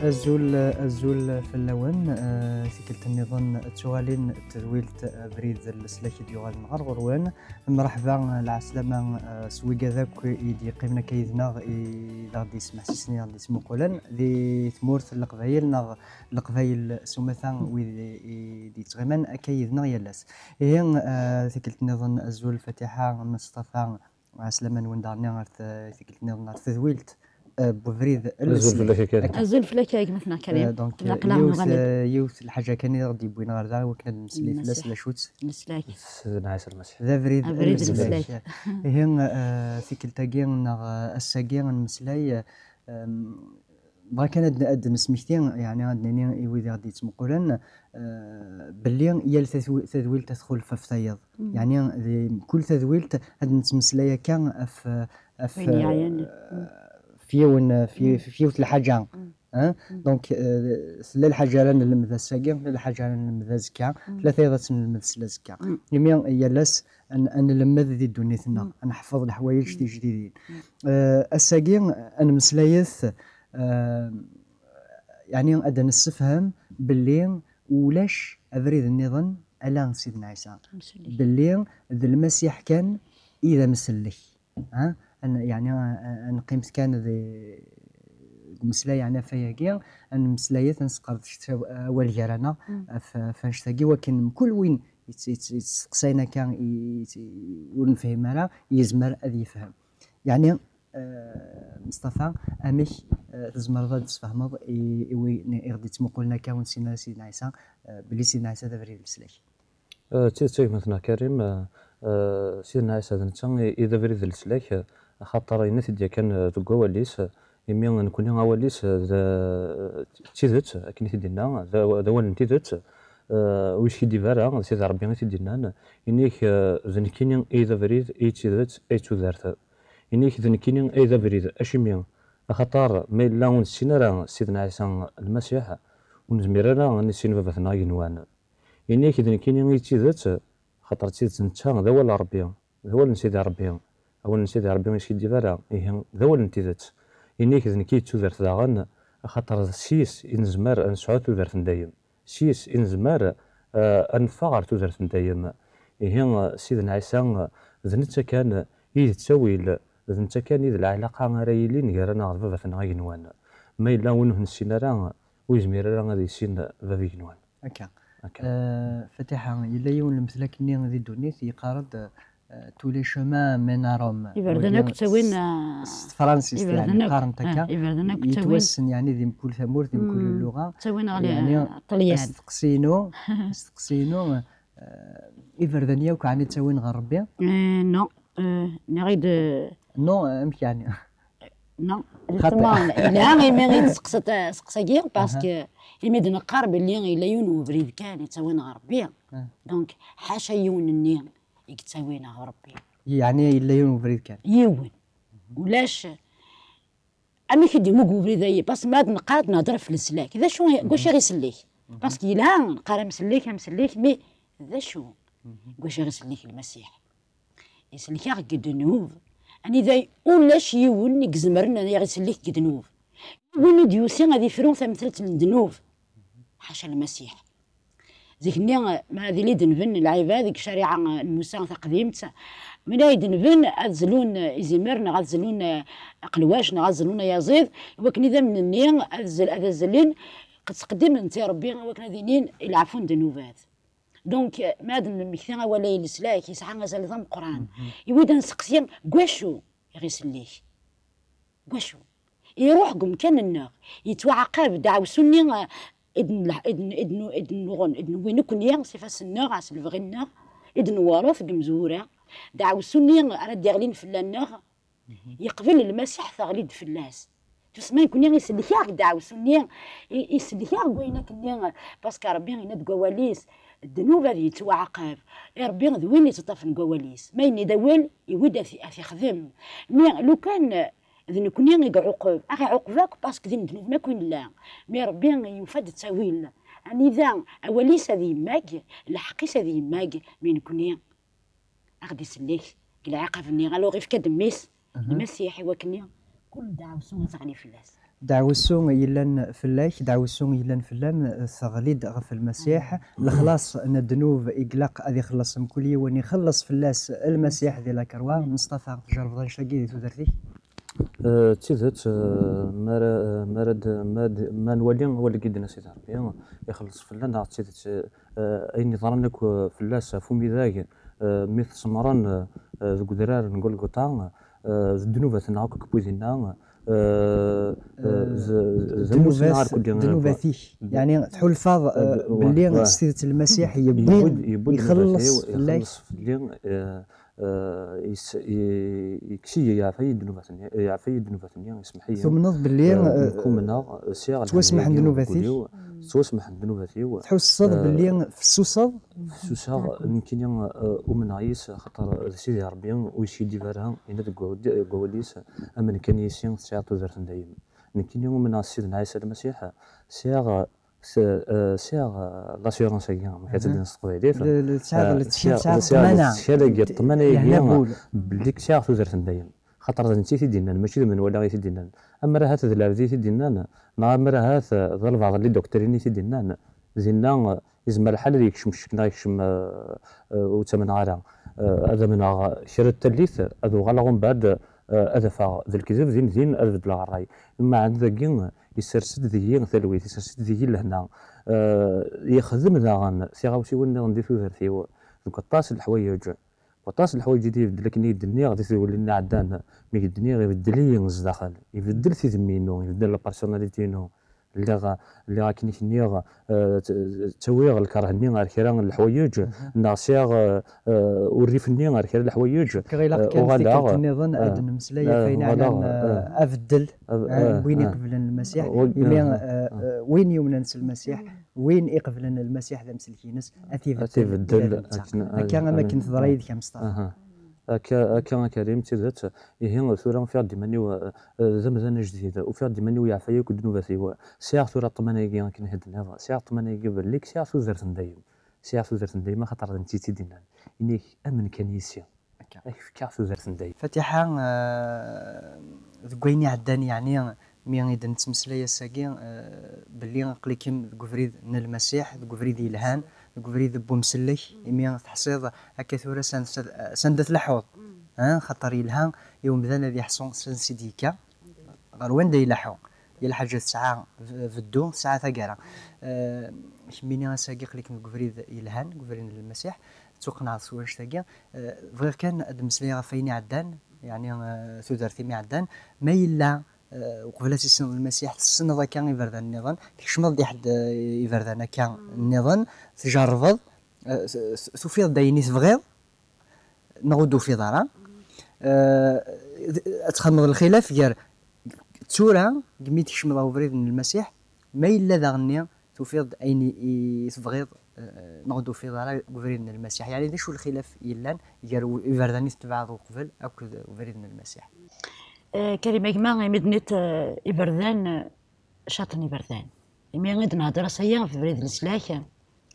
الزول في اللون ثقلت النظام توالين تذويلت بريد السلاك ديوغال نهار غروان مرحبا العسلامة سويقا ذاك يدي قيمنا كيدنا إذا غادي يسمع سيسني غادي يسمو قولان ذي ثمورث القبايل سومثا ويدي تغيمان كيدنا يالاس هي ثقلت النظام الزول فتحة مصطفى عسلامة وندارنا ثقلت النظام تذويلت بفريد الزول فلاكا مثلا كريم دونك يوث الحاجه كان غادي يبوينا غير ذا وكنا نمسلي فلاس لا شوت مسلاك نعيس المسيح ذا فريد المسلاك هي ثيك التاكين الساكين المسلاي بغا كان اد نسميتين يعني عندنا ايوي غادي تمقولن باللي يا تذويل تدخل في فطيض يعني كل تذويل هاد نتمسلايا كان في الحاجه دونك لا الحاجه لان المذا الساقي لا الحاجه لان المذا زكا ثلاثه يضات المذا زكا يمين يلاس ان نلمذ ذي دنيتنا نحفظ الحوايج جديدين الساقي انا مسلايث يعني ادنا نستفهم باللي ولاش افريد النظام على سيدنا عيسى باللي ذا المسيح كان اذا مسلي أنا يعني أنا قيمت كان ذي مسلا يعني فياقي أنا مسلايات نسقر أول جرانا فنشتاقي ولكن كل وين يتسقسينا كان ونفهم راه يزمر أذي يفهم يعني مصطفى أمش تزمر ضد تفهمض غادي تمقولنا كون سيدنا عيسى بلي سيدنا عيسى ذا فريد المسلاك تيتسيك مثلا كريم سيدنا عيسى إذا فريد المسلاك خاطر ينات ديال كان ذوك واليس يمي نكون واليس تيزت كني تدينا ذا وال تيزت واش كيدي فارا سيدي ربي غير تدينا انيك ذنكيني اذا فريد اي تيزت اي تودارت انيك ذنكيني اذا فريد اشمي خاطر ما الا ونسينا راه سيدنا عيسى المسيح ونزمير راه نسينا بابثنا ينوان انيك ذنكيني اي تيزت خاطر تيزت انت ذا ولا ربي ذا ولا سيدي ربي أولا سيدي ربي ما يسكي ديفارا إيه ذا هو الانتيذات إنيك ذنكي تودرت داغن خاطر سيس إنزمار أنسعو تودرت ندايم سيس إنزمار أنفغر تودرت ندايم إيه سيدنا عيسى ذنتا كان إذ تسويل ذنتا كان إذ العلاقة رايلين غيرنا غير بابا فنغا ينوان ما إلا ونه نسينا راه ويزمير راه غادي يسين بابا ينوان هكا فتحة إلا يون المثلك ني غادي دونيت يقارد tous les chemins mènent à Rome. يبردنا كنت وين فرنسيس يعني قارن تكا يبردنا كنت وين يتوسن يعني ذي كل ثمور ذي كل اللغة تسوين على يعني طليان استقسينو يبردنيا وكعني تسوين غربي نو نريد نو مش يعني نو لا ما غير سقساكي باسكو يمد نقارب اللي لا يون بريد كان يتسوين غربي دونك حاشا يون النيم يكتسوينا ربي يعني إلا يون بريد كان يون ولاش أمي كدي مو بريد بس ما نقاد نهضر في السلاك ذا شو واش غير يسليك باسكو لا نقرا مسليك مي ذا شو واش غير يسليك المسيح يسليك قد نوف اني ذا ولاش يون يكزمرنا غير يسليك قد نوف وين ديوسي غادي يفرون مثلت الدنوف حاشا المسيح ذيك النيا ما هذه اللي دنفن العباد ذيك الشريعه موسى قديمت من هاي دنفن غزلون ازميرنا غزلون قلواشنا غزلون يزيد ولكن اذا من النيا الزلين قد تقدم انت ربي ولكن ذينين يلعفون دنوبات دونك ما هذا المكثان ولا يلسلاك يسعى غزال نظام القران يويد نسقسيم كواشو يغسليك كواشو يروحكم كان النار يتوعقب دعو سني إدن وين كنيا سيفاس النار عس الفغي النار إدن وراث قمزورة دعو سني راد يغلين في النار يقبل المسيح ثغليد في اللاس تسمى كنيا يسلكيا دعو سني يسلكيا وين كنيا باسكو ربي يناد قواليس الذنوب هذه يتوعقب ربي ذوين يتطفن قواليس ما يدول يود في خدم مي لو كان ذن كوني يعقب اخي عقبك باسكو ذن ذنوبنا كون لا مي ربي ينفد تساويل يعني ذا اوليس ذي ماك الحقيس ذي ماك من كوني غادي يسليك العقب ني غالو غير في كدميس المسيح وكني كل دعوة سون تغني فلاس دعوسون يلان فلاك دعوسون يلان فلام ثغليد غف المسيح الخلاص ان الذنوب يقلق هذه خلص كل يوم يخلص فلاس المسيح ذي لاكروا مصطفى تجرب شاكي تودرتي تيزت ما نولي هو اللي قيدنا سيدي ربي يخلص فلان تيزت اين ظرنك فلاس فمي ذاك مثل سمران ذكدرار نقول قطع الذنوب تنعك كبوزينا ذنوباتي يعني تحول فاض باللي سيدة المسيح يبود يخلص فلان يكشي يعفي ذنوباتني يسمح لي ثم نض باللي كومنا سيغ توسمح ذنوباتي توسمح ذنوباتي تحوس الصد باللي في السوسه يمكن ومن عيس خاطر سيدي ربي ويشي ديفارها انا قواليس اما كان يسين ساعه زرت دايم يمكن يوم من سيدنا عيسى المسيح سيغ لاسيورونس كاع ما كتبين الصقبيلي ساعه الطمانه بليك ساعه زرت دايم خاطر انت تيدينا ماشي من ولا غير تيدينا اما راه هذا الذي تيدينا ما راه هذا ظل بعض اللي دكتوريني تيدينا زينا يزمر الحال يكشم الشكنا يكشم وثمن غالا هذا من شر التليث هذا غلغون بعد هذا ذا الكذب زين هذا بلا الراي اما عند ذاك يسرسد ذي ثلويت يسرسد ذي لهنا يخدم ذا سيغاوسي وين ندير في ثرثي دوك الطاس الحوايج وطاس الحوايج دي يبدل لك يدني غادي تولي لنا عندنا مي يدني يبدل لي ينز داخل يبدل في ذمينو يبدل لا بيرسوناليتينو اللي غا كنيغ تسويغ الكرهني غير كيران الحوايج ناصيغ وريفني غير كيران الحوايج وغادا النظام ادن مسلايه فين على افدل وين يقبل المسيح وين يمننس المسيح وين يقبل المسيح ذا مسلكينس اتيفدل كان ما كنت ضريد كمصطفى كان كريم تيزات هي ثورة فيها ديماني زمزان جديد وفيها ديماني ويعفايك ودنوباتي ساعة ثورة طمانية كان هاد النظام ساعة طمانية بالليك ساعة زرت دايم ساعة زرت دايم خاطر انت تيدينا انك امن كنيسيا كاع زرت دايم فاتحة ذكويني عداني يعني مين إذا نتمسلايا ساكين باللي قليكم ذكوفريد من المسيح ذكوفريد يلهان ذكوفريد بومسلي مين تحصيد هكا ثورة سندت لحوض خاطر يلهان يوم ذا الذي يحصون سنسيديكا غير وين دا يلحو يلحاجة ساعة في الدو ساعة ثقيرة مين ساكي قليكم ذكوفريد يلهان ذكوفريد المسيح توقنع سواش ثقيا غير كان دمسلي غفيني عدان يعني ثودرتي مي عدان ما يلا وقبل سيسن المسيح السنة ذا كان يفردان النظام كشمل دي حد يفردان كان النظام تجربض تفيض دايني تبغيض نغدو في دارا تخمض الخلاف ديال تورا قميت كشمل وفريد من المسيح ما إلا ذا غنيا تفيض أيني تبغيض نغدو في دارا وفريد من المسيح يعني ذا شو الخلاف يلان ديال يفرداني تبعض وقبل أو وفريد من المسيح كلمة جماعة مدنة إبردان شاطني إبردان مي غادي نهضر سيا في بريد السلاك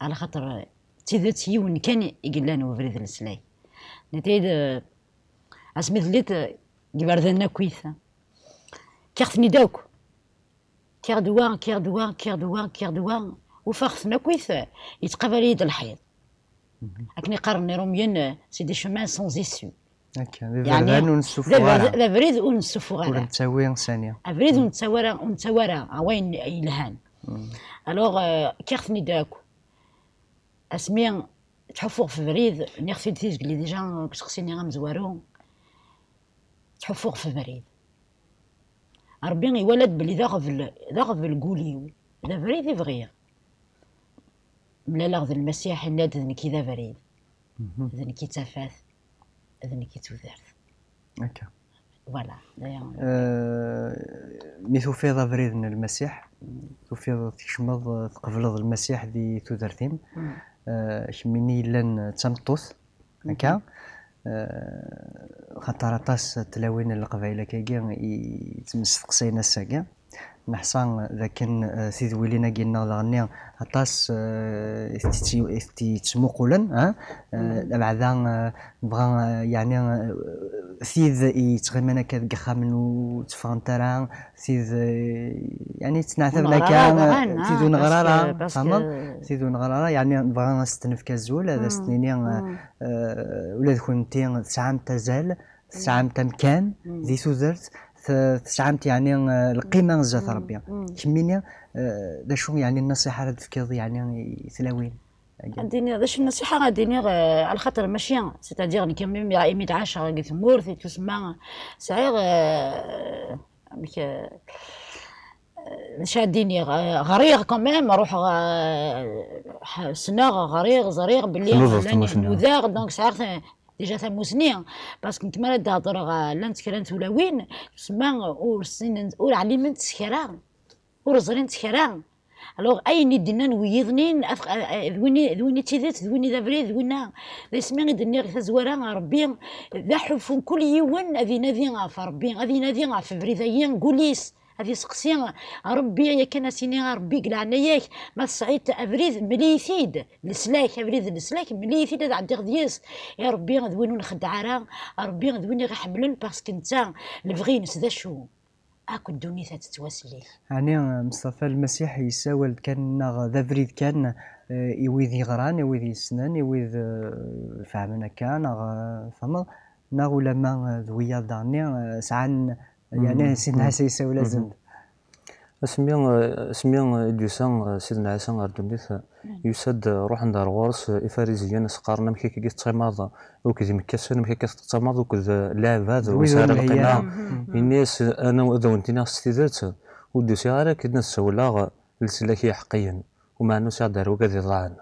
على خاطر تيدات يون كان يقلان وفريد السلاك نتيد اسميت ليت إبردان كويثة كيختني داوك كيردوا وفاختنا كويثة يتقبل يد الحيض لكن قارني روميان سي دي شومان سونز إسيو يعني لا بريد ونسفوغا ولا نتساوي ثانيه بريد ونتساورا وين يلهان الوغ كيختني داكو اسمي تحفوغ في بريد نيختي تيز لي ديجا كسقسيني غمزوارو تحفوغ في بريد ربي يولد بلي ذاغ الكوليو ذا بريد يبغي ملا لاغ المسيح ناد ذنكي ذا بريد ذنكي تافاث إذن كي توذرت هكا فوالا مي تفيض بريد من المسيح تفيض تشمض تقبلض المسيح ذي تودرتين شميني لن تمطوث هكا خاطر طاس تلاوين القبائل كاكا يتمسقسينا الساكا نحصان ذاكن سيد ولينا قلنا لغنيا هطاس تسمو قولا بعدا بغا يعني ثيذ يتغمنا كذا خامن وتفانتران ثيذ يعني تنعثبنا كان ثيذ نغرارا فهمت ثيذ نغرارا يعني بغا نستنف كزول هذا سنيني ولا كنتي سعام تزال سعام تمكان ذي سوزرت سعامت يعني القيمه نزات ربي كميني ذا شو يعني النصيحه اللي تفكر يعني ثلاوين عندي باش النصيحه غادي على خاطر ماشي سيتادير ني كمل راه 110 قلت مورث تسمع صغير شاديني غريغ كمان نروح سنه غريغ زريغ باللي نوذاغ دونك صغير ديجا ثموسني باسكو نتمنى تهضر لا نتكرنت ولا وين تسمع ورسين ور علمت تسكرا ورزرين تسكرا الوغ اين دينا نويضنين ذويني تيدات ذويني دابري ذوينا ذا سمين دني غير زوارا ربي ذا حف كل يوم هذه نادي في ربي هذه نادي في بريدايين قوليس هذه سقسي ربي يا كان سيني ربي قلعنا ياك ما صعيت ابريد مليثيد السلاك ابريد السلاك مليثيد هذا عندي غديس يا ربي ذوينو نخدع ربي ذويني غيحملن باسكو نتا الفغينس ذا شو اكو الدنيا تتواسلي يعني مصطفى المسيح يساول كان ذا فريد كان يويذ غران يويذ سنان يويذ فهمنا كان فما ناغ لما ذويا داني سعان يعني سيدنا عيسى يساول لازم سميان ديوسان سيدنا عيسى غاردونيث يسد روح عند الغورس إفاريزيا سقارنا مكي كي تسماض وكذي مكسن مكي كتسماض وكذ لاعب هذا وسار القناع الناس انا وذونتينا ستيزات ودوسي غير كدنا السولاغ لسلاكي حقيا ومع انه سا دارو كذي ضاعن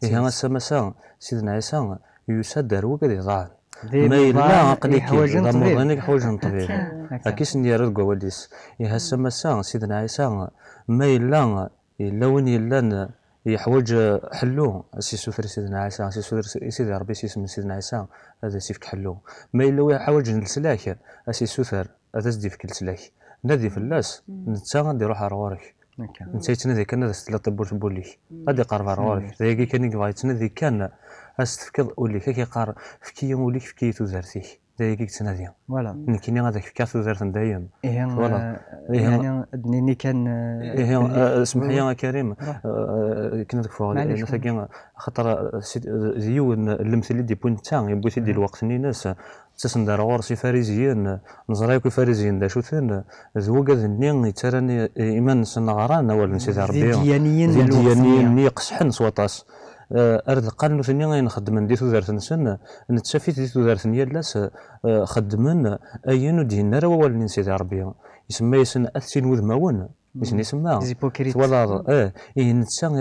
هي مسا سيدنا عيسى يسد دارو كذي ضاعن ما إلا عقلي كي ضمورني حوايج طبيعي اكيس ندير الكواليس يهسا مسا سيدنا عيسى ما إلا وين يلا يحوج حلو سي سوثر سيدنا عيسى سي سوثر سيدي ربي سي سيدنا عيسى هذا سيفك حلو ما إلا يحوج السلاك سي سوثر هذا سديفك السلاك نادي فلاس نتا غادي يروح رورك نتا يتنادي كان هذا ستلا طبور تبوليك غادي يقرب رورك ذاك كان يبغى يتنادي كان استفكر وليك كيقار فكي وليك فكي تزرتيك ذاك يتنادي فوالا نكيني هذاك فكا تزرت دايم فوالا يعني دنيني كان اسمح لي يا كريم كنا ديك فوا خاطر زيون المثل دي بوينتان يبغي تدي الوقت ناس تسندر غورسي فاريزيين نزرايكو فاريزيين دا شوثن ذوق ذني تراني ايمان سنغران ولا نسيت ربي ديانيين يقصحن سواطاس ارد قالوا ثاني نخدم دي تودرت نسن نتشافيت دي تودرت يالاس خدمن اينو دينار ولا نسيت ربي يسمى يسن اثين وذماون يسمى ولا نتسان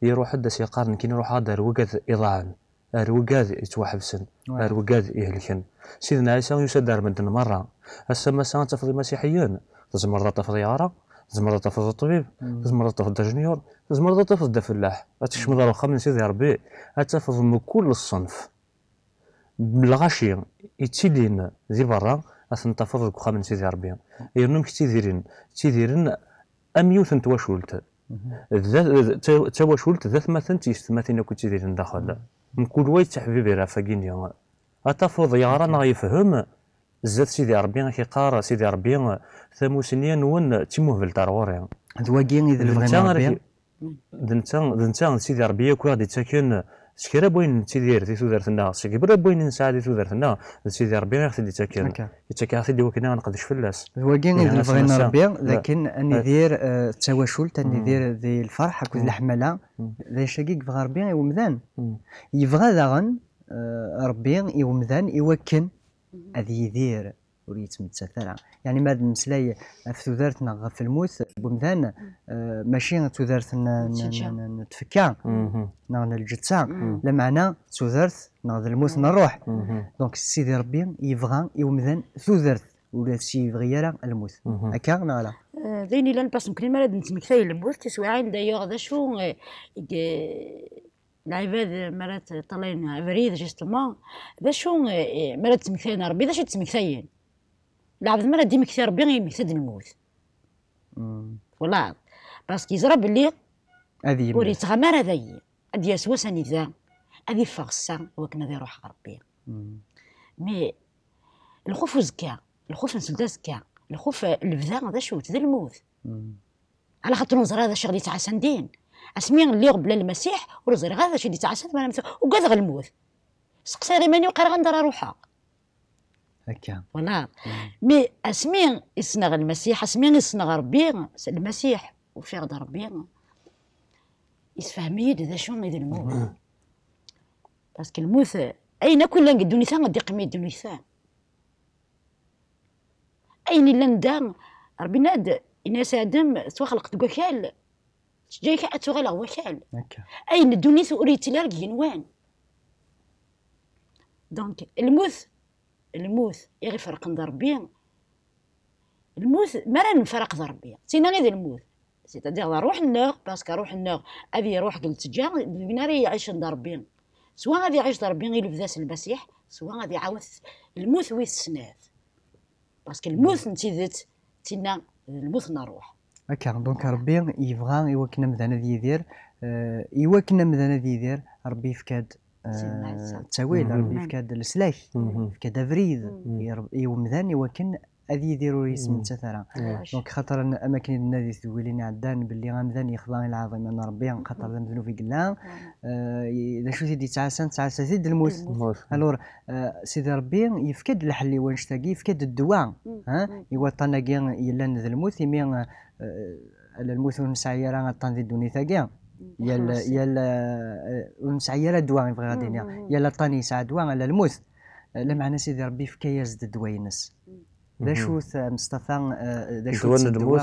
يروح حد سيقارن كي يروح هذا روقاد اضاعن روقاد يتوحبسن روقاد يهلكن سيدنا عيسى يسدر من مره هسه مسا تفضي مسيحيين تزمر تفضي عرا تزمر تفضي الطبيب تزمر تفضي جونيور تزمر تفضي فلاح تشمل رخا من سيدي ربي تفض من كل الصنف بالغاشي يتيلين ذي برا تفض رخا من سيدي ربي يرنم تيديرن اميوثن تواشولت تواشولت ذات مثلا تيستماتين كنت تيديرن داخل من كل واحد تحبيبي راه فاقيني اتفض يا رانا يفهم زاد سيدي ربي كيقار سيدي ربي ثموسنيا نون تيموفل تاروري ذواكين اذا بغينا ربي دنتا سيدي ربي كو غادي تاكن شكرا بوين تيدير في تودرتنا شكرا بوين نساعد تودرتنا سيدي ربي غادي تاكن يتاكا غادي وكنا نقدش فلاس ذواكين اذا بغينا ربي لكن اني دير التواشل تاني دير ذي الفرحه كل الحمله ذي شقيق بغى ربي ومذان يبغى داغن ربي يومذان يوكن هذه يدير وريت متسثرة يعني ما المسلاي في تودرتنا في الموت بمذان ماشي تودرتنا نتفكا نغن الجتسا لا معنى تودرت نغن الموت نروح دونك سيدي ربي يبغى يومذان تودرت ولا شي يبغي يرى الموت هكا نالا ذيني لان باس ممكن ما نتمكثي الموت تسوعين دايوغ ذا شو العباد مرات طالعين فريد جيستومون ذا شو مرات تمكثين ربي ذا شو تمكثين العبد مرات دي مكثي ربي يمكثد الموت والله باسكو يزرى بلي هذه وريت تغمر هذايا هادي يسوسني ذا هادي فاغسا وكنا ذي روح ربي مي الخوف وزكا، الخوف نسلدا زكا، الخوف البدا هذا شو ذا الموت. على خاطر نزر هذا الشيء اللي تعسن دين اسمي اللي بلا المسيح ونزر هذا الشيء اللي تعسن وقاد غير الموت سقسي غير ماني وقال غندر روحها هكا ولا مي اسمي يسنغ المسيح، اسمي يسنغ ربي المسيح وفي غدا ربي يسفهم يد ذا شو ذا الموت. باسكو الموت اين كل نقدوني ثان غادي يقمي يدوني ثان اين الا ندام ربي ناد الناس ادم سوا خلقت كوكال جايك اتوغل هو كال اين الدنيا ثوريتي لارك ينوان. دونك الموت يغي فرق ربي، الموت ما راه نفرق ربي سينا غير الموت سيتادير روح النور باسكو روح النور هذه روح قلت جا بنار يعيش عند ربي، سواء غادي يعيش ربي غير لبداس المسيح سواء غادي يعاود الموت ويث السنات باسكو الموت نتيذت تينا الموت نروح هكا. دونك ربي يبغى يوكلنا مذانا يدير يوكلنا مذانا يدير ربي يفكاد التاويل، ربي يفكاد السلاح يفكاد افريد يومذان يوكن هذه يديروا يسمى تثرى. دونك خاطر اماكن النادي ثويلين عدان باللي غامذان يخضع العظيم ان ربي خاطر ذنب في قلان اذا شو سيدي تعاسن زيد الموت. الور سيدي ربي يفكد الحل وانشتاقي يفكد الدواء يوطنا كاع يلان ذا الموت يمين الموت ونسعيرا غطان ذي الدنيا ثاقيا ونسعيرا الدواء يبغي غادي يلا طاني يسعى دواء على الموت لا معنى سيدي ربي فكا يزد الدواء ينس. ذا شو مصطفى ذا شو الموت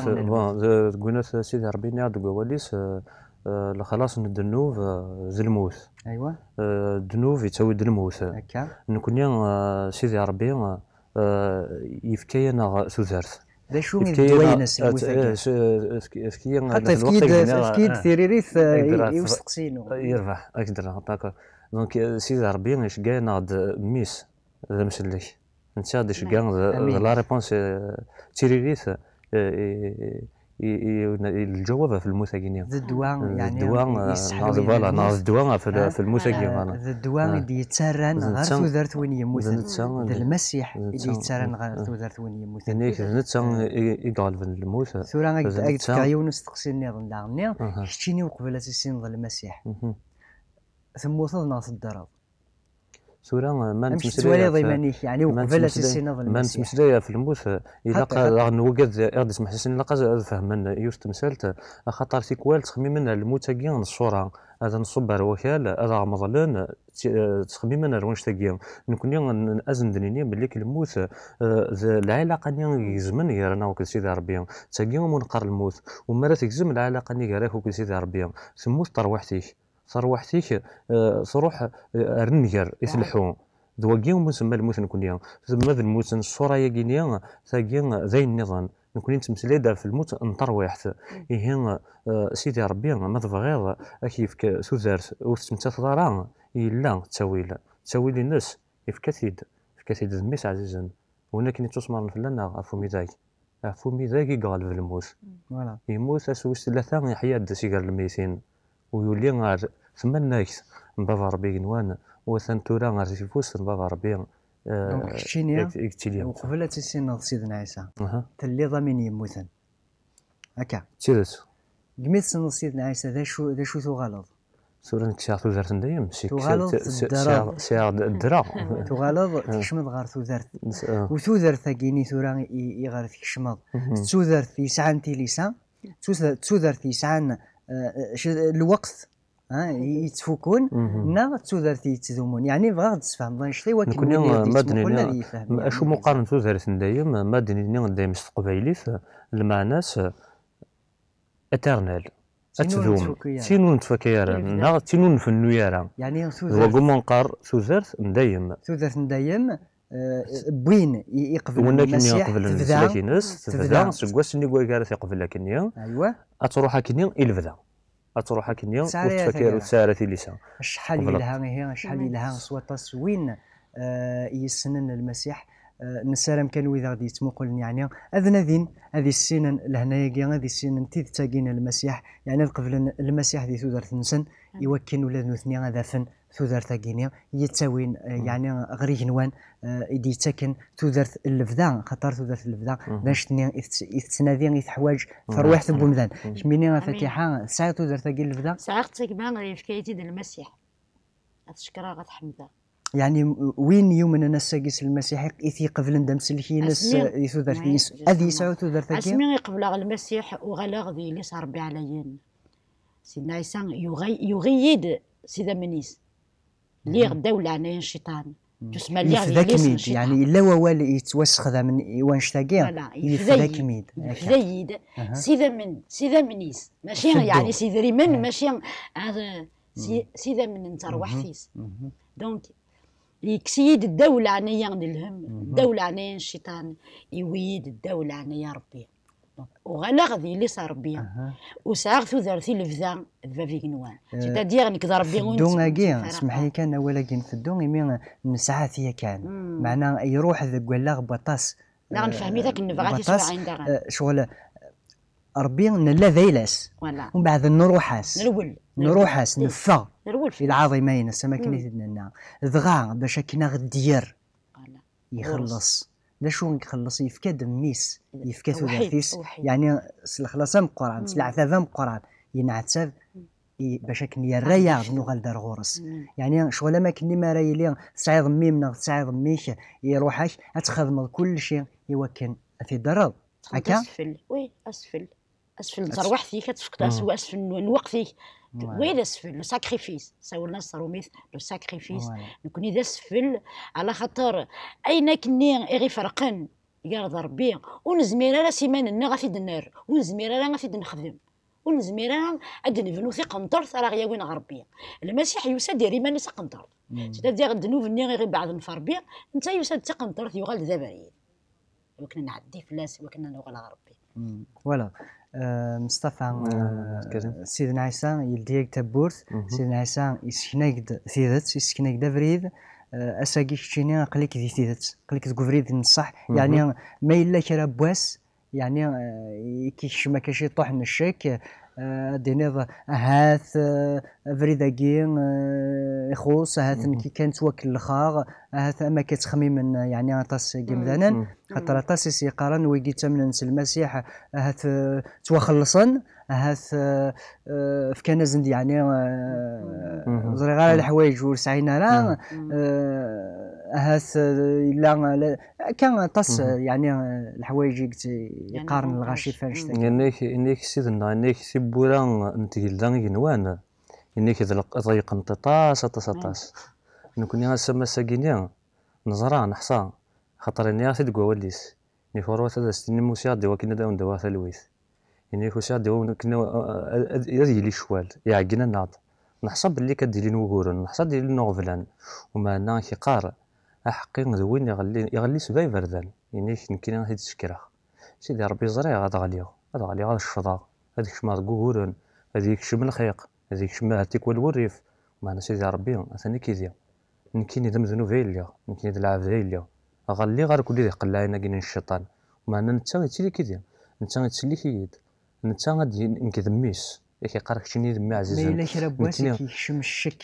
قلنا سيدي ربي نعد قواليس خلاص الذنوب ذي الموت. ايوا الذنوب يتساوي الموت هكا. نكون سيدي ربي يفكينا سوزارت ذا شو من دوينس حتى فكيد ثيريريث يوسقسينو يربح اقدر نعطاك. دونك سيدي ربي يشكينا ميس ذا مسلك انت غادي شكان لا ريبونس تيريريث الجواب في المساكين الدواء يعني فوالا ناض الدواء في المساكين الدواء اللي يتسرن غير ثوذرت وين يموت المسيح اللي يتسرن غير ثوذرت وين يموت يعني نتا يقالب الموت ثورا غاكايو نستقسي النظام داغني شتيني وقبل السين المسيح ثم وصل ناس الدرب سورة ما نتمسلايا ضيمانيك يعني وقبل السنة ما نتمسلايا في الموت إلا قال نوقد غادي سمح لسن لقى فهمنا يوست مسالت خاطر سيكوال تخميمنا الموت كاع الصورة هذا نصبر وكال هذا مظلن تخميمنا روانش تاكيا نكون نازن دنيا باللي الموت العلاقة نيا يزمن يرانا وكل سيدي ربي تاكيا منقر الموت ومرات تجزم العلاقة نيا راك وكل سيدي ربي تموت طروحتيك صروحتيك صروح رنجر يسلحون ذوقيا مسمى الموت نكونيا ثم ذا الموت الصورة يجينيا ثاقيا ذي النظام نكون نتمسليدا في الموت نطروحت إيه سيدي ربي ما تبغيض كيف سوزارت وتمتث ضران إلا تساويل الناس يفكثيد ذميس عزيزا هنا كني تصمر فلنا عفو ميزاك يقال في الموت يموت أسوس ثلاثة يحيا سيقال الميتين ويولي غار ثم الناس من بابا ربي نوان وثنتورا غار سيفوس من بابا ربي دونك شتينيا وقبل تسين سيدنا عيسى تلي ضامن يموتن هكا تيرت قميت سيدنا عيسى ذا شو تغلط سورة نكسير ثوذرت نديم تغلط سيار الدرا تغلط تكشمض غار ثوذرت وثوذرت ثاقيني ثورا يغار تكشمض ثوذرت يسعى تيليسا ثوذرت يسعى الوقت يتفوكون نا تودرتي يتذومون يعني بغا تفهم بانشتي ولكن مدني شو مقارنه تودرت دايم مدني دايم استقبايليت المعناس اترنال اتذوم تينون تفكير نا تينون في النيارا يعني وقوم منقار تودرت دايم بوين يقبل المسيح تفدا سكواس ني كوكارث يقبل لكن ايوا اتروح كنيا الفدا أتروح كنيا وتفكر وتسارة لسان شحال لها شحال لها صوت وين يسنن المسيح نسالم كانوا إذا غادي يتمقل يعني أذن هذه السنن لهنايا كاع هذه السنن تاكينا المسيح يعني قبل المسيح ذي ثودر نسن يوكن ولاد نثني غادافن تودرت كيني يتساوين يعني غريق نوان يدي يتسكن تودرت اللفذا خاطر تودرت اللفذا باش يتنادي يتحواج تروح بومدان كميني فاتحه ساعه تودرت كي اللفذا ساعه كما في كيتي ديال المسيح تشكرها غتحمدها يعني وين يوم انا ساقيس المسيح يثي قبل ندم سلكي ناس يثودرت هذه ساعه تودرت كي اسمي قبل المسيح وغلا غدي اللي صار بي عليين سيدنا عيسى يغيد سيدا منيس اللي غدا ولا عنايا الشيطان تسمى اللي غادي يعني الا هو اللي يتوسخ ذا من وانشتاقي يفداك ميد يفدايد سيدا منيس ماشي يعني سيدي ريمن ماشي سيدا من انت روح فيس دونك يكسيد الدولة عنايا الهم الدولة عنايا الشيطان يويد الدولة عنايا ربي وغلا غادي اللي صار بيا وساغ ثوثرتي الفذا فافيك نوان سيتادير نكذا ربي ونت دونغاكي سمحي كان ولكن في الدون يمين نسعى فيا كان معناه يروح ذاك ولا بطاس لا نفهمي ذاك النفغات يسمع عندها شغل ربي نلا ذيلاس ومن بعد نروحاس نفا في العظيمين السماكنين لنا ذغا باش كنا غدير يخلص لا شو يخلص يفكا دميس يفكا ثلاثيس يعني الخلاصه من القران العذاب من القران ينعتب باش كني الرياض نغال دار غورس يعني شغل ما كني ما راي لي سعيد ميمنا سعيد ميش يروحاش اتخدم كل شيء يوكن في الدرب هكا اسفل وي اسفل تروحتي كتفقد اسفل نوقفي وين اسفل لو ساكريفيس ساولنا الصروميث لو ساكريفيس نكون اذا اسفل على خاطر اين كني غير فرقن يرضى ربي ونزمير راه سيماننا غافي النار ونزمير راه غافي نخدم ونزمير راه نبنو ثقه نطر راه غيا وين غربي المسيح يوسى ديري ماني سقنطر تدير الذنوب ني غير بعد نفربي انت يوسى تقنطر يغال ذبري وكنا نعدي فلاس وكنا نغال غربي فوالا مصطفى سيدنا عيسى يلديك تبورث سيدنا عيسى يسكناك ثيذت يسكناك دافريد اساكي كتشيني قليك ذي ثيذت قليك تقفريد نصح يعني ما الا كرا بواس يعني كيش ما كاش يطوح من الشك دينيض هاث فريداكي يخوص هاث كي كانت وكل الخاغ هاث ما كتخميم يعني طاس كيمدانا خاطر طاس سيقارن ويجي تمن المسيح هاث توخلصن هاث في كان زند يعني زري غير الحوايج ورسعينا راه هاث لا كان طاس يعني الحوايج يقارن الغاشي فاش انك سيدنا انك سيبورا نتيل دانغي نوان انك ضيق انطاس طاس نكون يا سما ساكينيا نزرا نحصا خاطر اني تدقوا وليس ني فروت هذا ستني موسيقى دوا كنا داون دوا ثلويث اني كوسا دوا كنا هذه لي شوال يعقنا ناض نحسب اللي كدير لي نوغورن نحسب ديال نوفلان وما انا كيقار حقي وين يغلي سباي بردان يعني يمكن هاد التشكيره سيدي ربي زري غاد غاليو غاد الشفضه هذيك شما غورن هذيك شم الخيق هذيك شما هاتيك والوريف معنا سيدي ربي ثاني كيديا يمكن يدم ذنوب هيليا يمكن يد العبد هيليا غالي غير كل اللي قلاينا كاين الشيطان معنا نتا تيلي كيديا نتا تسلي كيد نتا غادي نكذميس كيقارك شي نيد عزيز ما الا كرا بواسي كيشم الشك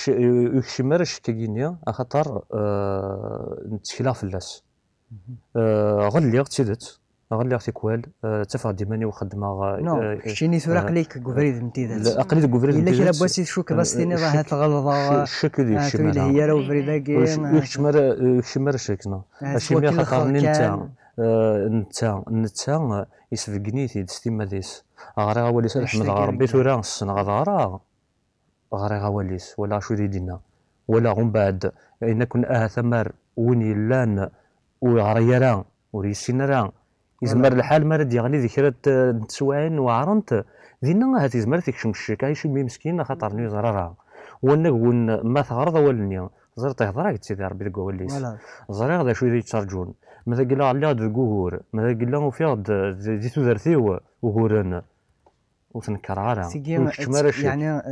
يكشمرش كاينيا خاطر نتكلا فلاس غلي تيدت غلي تيكوال تفا ديماني وخدمه نو شيني سوراق ليك غفريد نتيدات اقليد غفريد الا كرا بواسي شو كراستيني راه تغلظه الشك ديال الشمال هي راه فريداكي يكشمر شكنا اش مي خاطر نتا يسفقني تيد ستيما ديس غاري وليس احمد ربي ثورا السنه غارا غاري غواليس ولا شو دينا ولا غم بعد ان كنا ثمر وني لان وغريران وريسينران يزمر الحال مرد يغلي ذكرت تسوعين وعرنت دينا هاتي زمر تكشم الشك عايش مي مسكين خاطرني زرارا ون ما ثغرض ولني زرت هضراك سيدي ربي دقوا وليس زري غدا شويه يتشارجون ماذا قال على هذا الجوهور ماذا قال له في دي تودرتيو وهورن وتنكر على يعني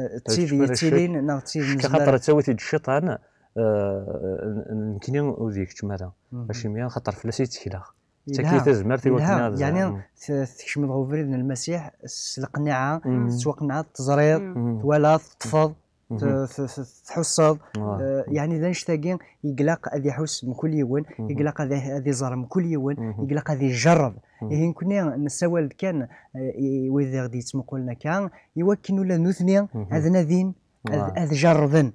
تيلين نغتي خاطر تسوي الشيطان يمكن وذيك تمارا باش يميا خاطر فلاسي تكلا تكليت زمرتي وكنا يعني تكشم الغفريد من المسيح القناعه توقنع التزرير ولا تفض تحصل يعني ذا نشتاقين يقلق هذا يحس من كل يوم، يقلق هذا يزرم من كل يوم، يقلق هذا يجرب. هين كنا نسوال كان وإذا غادي يتمقلنا كان يوكن ولا نثني هذا نذين هذا جربن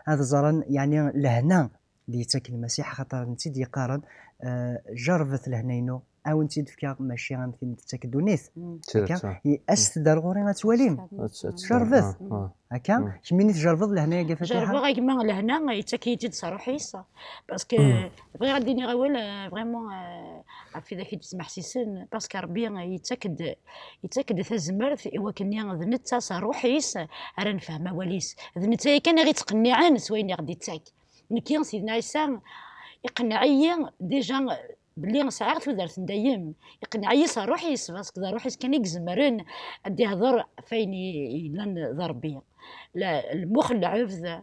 هذا زرن يعني لهنا اللي يتاكل المسيح خاطر نتي يقارن جربت لهنينو او انت تفكر ماشي غنمثل تاكل دونيس هكا استدار غوري غتواليم جربت هكا كميني تجربت لهنايا كيفاش جربت غير كيما لهنا يتاكيتي صراحيصه باسكو بغي غاديني غيول فريمون في ذاك تسمح سيسن باسكو ربي يتاكد تزمرت وكني ذنت صروحيس راه نفهم وليس ذنت كان غير تقنعان سويني غادي تاك مكين سيدنا عيسى يقنعي ديجا بلي ساعات ودارت ندايم يقنعي صروحيس باسكو روحيس كان يزمرن ادي هضر فين الا ضربيه لا المخ العبد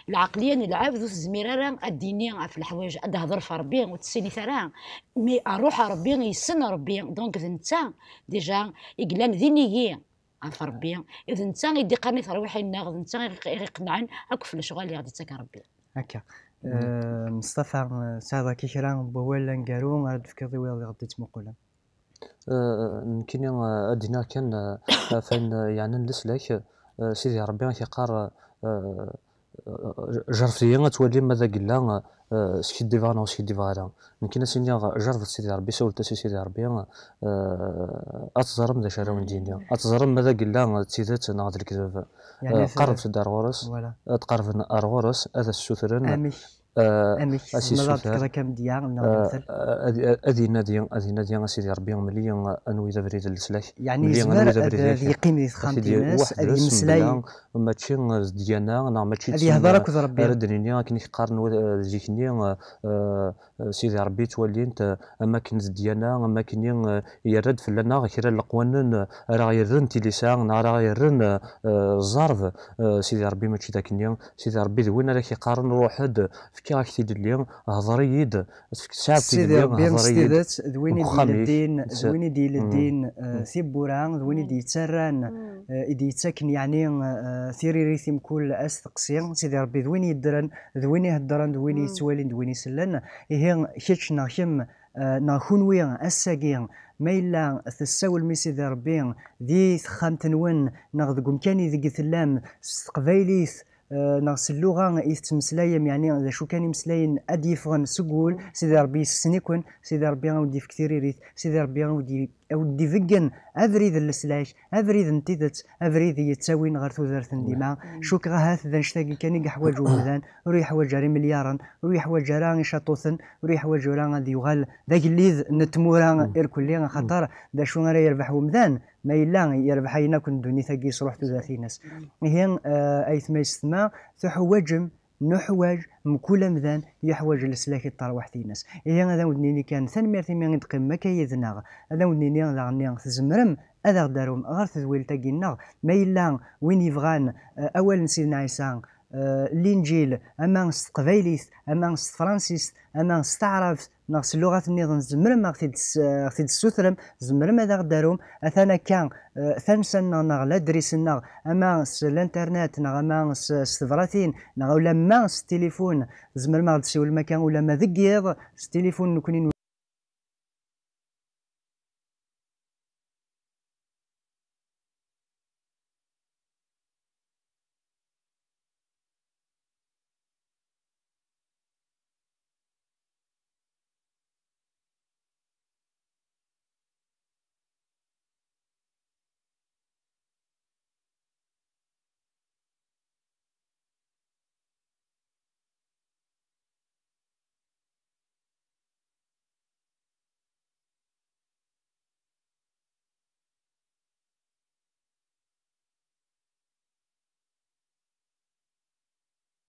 العقليه العبد الزميره الدينيه في الحوايج ادي هضر في ربي وتسيني ثرا مي اروح ربي يسن ربي دونك انت ديجا يقلان ذينيي عف ربي اذا انت يدي قرني روحي الناغ انت يقنعن هاك في الشغل اللي غادي تاك ربي هكا مصطفى ساعة كي شرا بولا نقارو غاد فكري ويلي غادي تمقولا يمكن ادينا كان فين يعني نسلك سيدي ربي كيقار جرفتي تولي ماذا قلنا سكي ديفانا وسكي ديفانا يمكن سيني جرفت سيدي ربي سولت سيدي ربي اتزرم ذا شارع الدنيا اتزرم ماذا قلنا تسيدات ناض الكذب يعني قرب في الدار غورس تقرب الغورس هذا السوثرن اميش ماذا تقرا كم ديال مثلا هذه ناديه سيدي ربي ملي انوي ذا بريد السلاح يعني زمر هذه قيمه خامتيناس هذه مسلاي ماشي ديالنا انا ماشي هذه هضرك ربي ردني كي نقارن ديكني سيدي ربي تولي انت اماكن ديالنا اماكن يرد في لنا غير القوانين راه يرن تيليسان راه يرن الزرف سيدي ربي ماشي داكني سيدي ربي وين راه كيقارن روحد كي راك تيدير هضريد ساعه سيدي ربي مستيدات دويني ديال الدين دويني ديال الدين ثيبوران دويني دي تسران يدي تاكن يعني ثيري ريثم كل استقسيم سيدي ربي دويني يدرن دويني هدران دويني يتوالين دويني سلان هي كيتش ناخم ناخونوي اساكين ما إلا تساول مي سيدي ربي دي خامتنون ناخذ كمكاني ذيك ثلام قبايليث ناقص اللغه يتمسلايم يعني اذا شو كان يمسلاين ادي يفغن سقول سيدي ربي سنيكون سيدي ربي غودي في كثير ريت سيدي ربي غودي فيكن افريد السلاش افريد انتيدت افريد يتساوين غير ثوثرث ديما شوك هاث ذا نشتاقي كان يحواج ومذان روي حواج جاري مليارا روي حواج جاران شاطوثن روي حواج جاران غادي يغال ذاك اللي نتمورا إركولي خطر ذا شو غير يربح ومذان ما إلا يربح أين كن دوني ثقي صروح ثلاثين ناس هي أيث ما يستمع تحوجم نحوج مكل مذان يحوج السلاك الطروح في ناس هي هذا ودنيني كان ثاني مرتين من قيم ما كيذنا هذا ودنيني غني تزمرم هذا دارهم غير تذويل تاقينا ما إلا وين يبغان أول سيدنا عيسى الانجيل اما قبايليس اما فرانسيس اما استعرف ناقص اللغه النظام زمرم اختي السوثرم زمرم هذا غدارهم اثنا كان ثانسنا نغلا دريسنا اما الانترنت اما السفراتين ولا ما التليفون زمرم غتسول المكان ولا ما ذكيض التليفون نكونين